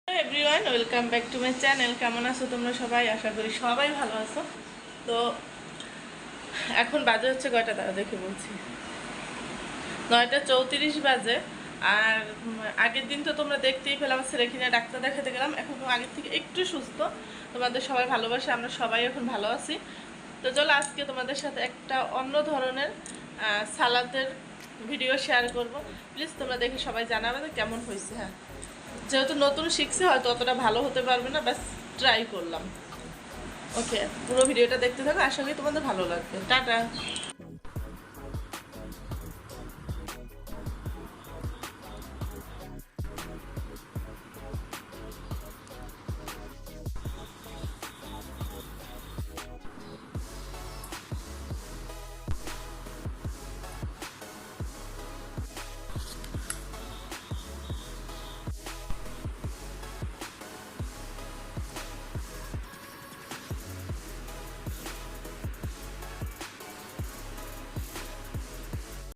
Everyone welcome back to my channel. কেমন আছো তোমরা সবাই? আশা করি সবাই ভালো আছো। তো এখন বাজে হচ্ছে কয়টা, তারা দেখে বলছি, 9:34 বাজে। আর আগের দিন তো তোমরা দেখতেই পেলাম, ছেলেকিনা ডাক্তার দেখাতে গেলাম। এখন আগের থেকে একটু সুস্থ, তোমাদের সবাই ভালোবাসে, আমরা সবাই এখন ভালো আছি। তো চলো আজকে তোমাদের সাথে একটা অন্য ধরনের সালাদের ভিডিও শেয়ার করব। প্লিজ তোমরা দেখে সবাই জানাবে যে কেমন হয়েছে। হ্যাঁ, যেহেতু নতুন শিখছে হয়তো অতটা ভালো হতে পারবে না, ব্যাস ট্রাই করলাম। ওকে, পুরো ভিডিওটা দেখতে থাকো, আশা করি তোমাদের ভালো লাগবে। টাটা।